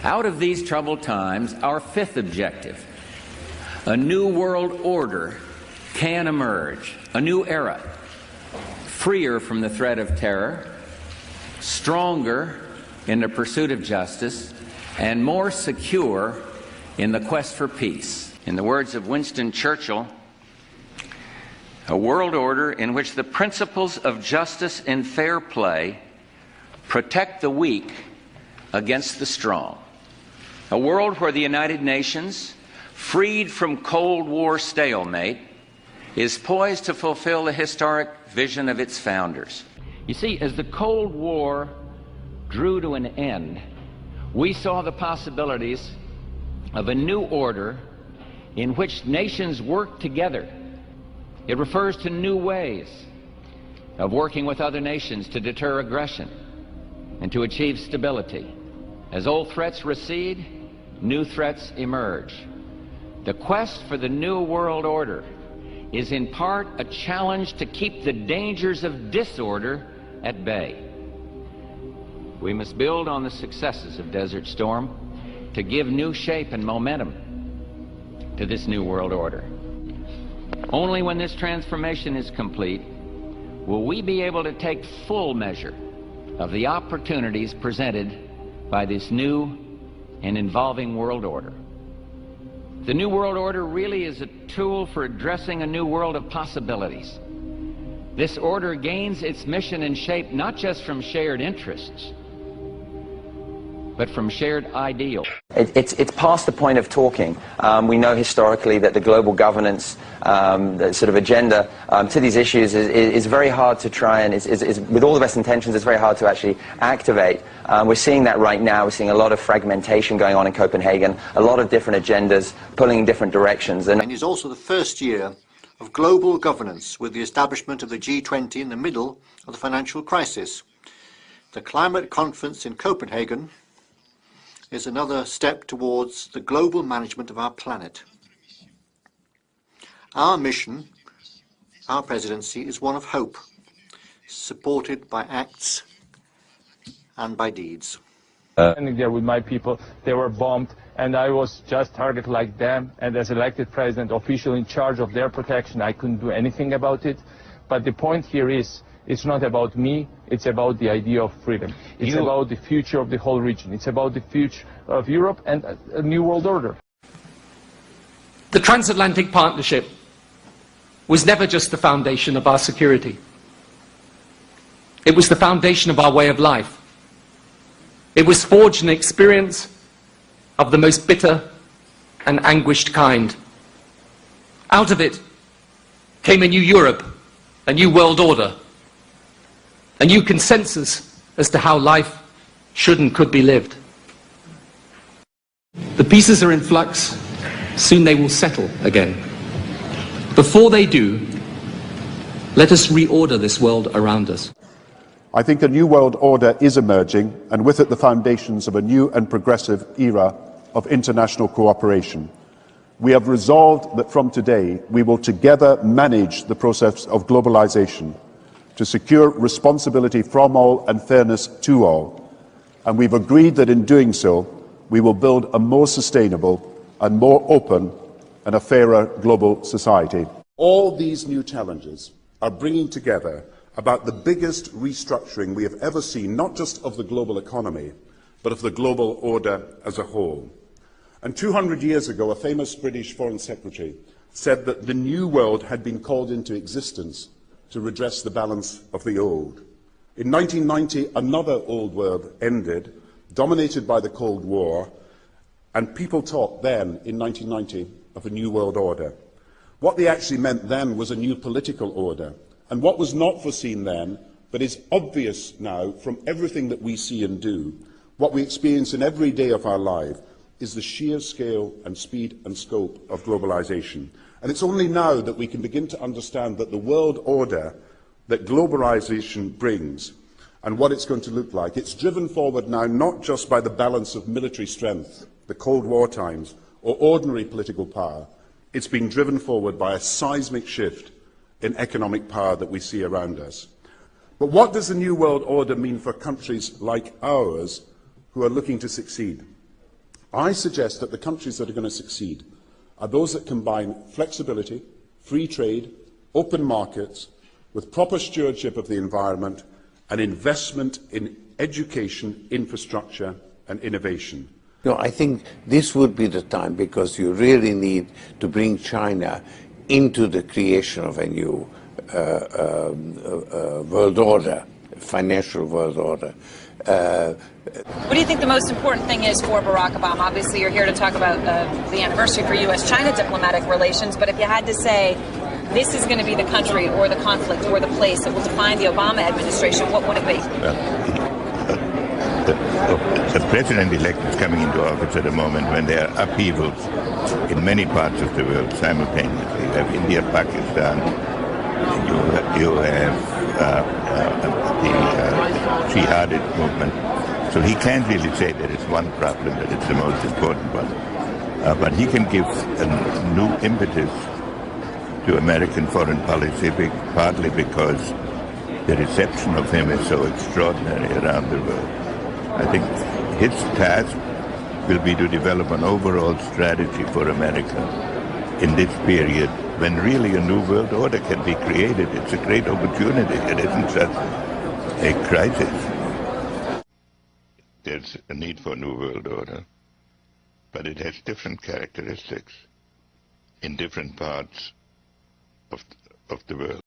Out of these troubled times, our fifth objective, a new world order can emerge, a new era, freer from the threat of terror, stronger in the pursuit of justice, and more secure in the quest for peace. In the words of Winston Churchill, a world order in which the principles of justice and fair play protect the weak against the strong. A world where the United Nations, freed from Cold War stalemate, is poised to fulfill the historic vision of its founders. You see, as the Cold War drew to an end, we saw the possibilities of a new order in which nations work together. It refers to new ways of working with other nations to deter aggression and to achieve stability. As old threats recede, new threats emerge. The quest for the new world order is in part a challenge to keep the dangers of disorder at bay. We must build on the successes of Desert Storm to give new shape and momentum to this new world order. Only when this transformation is complete will we be able to take full measure of the opportunities presented by this new and evolving world order. The new world order really is a tool for addressing a new world of possibilities. This order gains its mission and shape not just from shared interests, but from shared ideals. It's past the point of talking. We know historically that the global governance the sort of agenda to these issues is very hard to try and, with all the best intentions, it's very hard to actually activate. We're seeing that right now. We're seeing a lot of fragmentation going on in Copenhagen, a lot of different agendas pulling in different directions. And it's also the first year of global governance, with the establishment of the G20 in the middle of the financial crisis. The climate conference in Copenhagen is another step towards the global management of our planet. Our mission, our presidency, is one of hope, supported by acts and by deeds. Standing there with my people, they were bombed, and I was just targeted like them, and as elected president, official in charge of their protection, I couldn't do anything about it. But the point here is, it's not about me, it's about the idea of freedom. It's about the future of the whole region. It's about the future of Europe and a new world order. The transatlantic partnership was never just the foundation of our security. It was the foundation of our way of life. It was forged an experience of the most bitter and anguished kind. Out of it came a new Europe, a new world order, a new consensus as to how life should and could be lived. The pieces are in flux. Soon they will settle again. Before they do, let us reorder this world around us. I think a new world order is emerging, and with it the foundations of a new and progressive era of international cooperation. We have resolved that from today we will together manage the process of globalization to secure responsibility from all and fairness to all. And we've agreed that in doing so, we will build a more sustainable and more open and a fairer global society. All these new challenges are bringing together about the biggest restructuring we have ever seen, not just of the global economy, but of the global order as a whole. And 200 years ago, a famous British Foreign Secretary said that the new world had been called into existence to redress the balance of the old. In 1990, another old world ended, dominated by the Cold War, and people talked then, in 1990, of a new world order. What they actually meant then was a new political order. And what was not foreseen then, but is obvious now from everything that we see and do, what we experience in every day of our life, is the sheer scale and speed and scope of globalization. And it's only now that we can begin to understand that the world order that globalization brings and what it's going to look like, it's driven forward now not just by the balance of military strength, the Cold War times, or ordinary political power. It's being driven forward by a seismic shift in economic power that we see around us. But what does the new world order mean for countries like ours who are looking to succeed? I suggest that the countries that are going to succeed are those that combine flexibility, free trade, open markets, with proper stewardship of the environment and investment in education, infrastructure and innovation. No, I think this would be the time, because you really need to bring China into the creation of a new world order, financial world order. What do you think the most important thing is for Barack Obama? Obviously, you're here to talk about the anniversary for U.S.-China diplomatic relations, but if you had to say this is going to be the country or the conflict or the place that will define the Obama administration, what would it be? The president-elect is coming into office at a moment when there are upheavals in many parts of the world simultaneously. You have India, Pakistan, you have the jihadist movement. So he can't really say there is one problem that is the most important one. But he can give a new impetus to American foreign policy, partly because the reception of him is so extraordinary around the world. I think his task will be to develop an overall strategy for America in this period when really a new world order can be created. It's a great opportunity. It isn't just a crisis. There's a need for a new world order, but it has different characteristics in different parts of the world.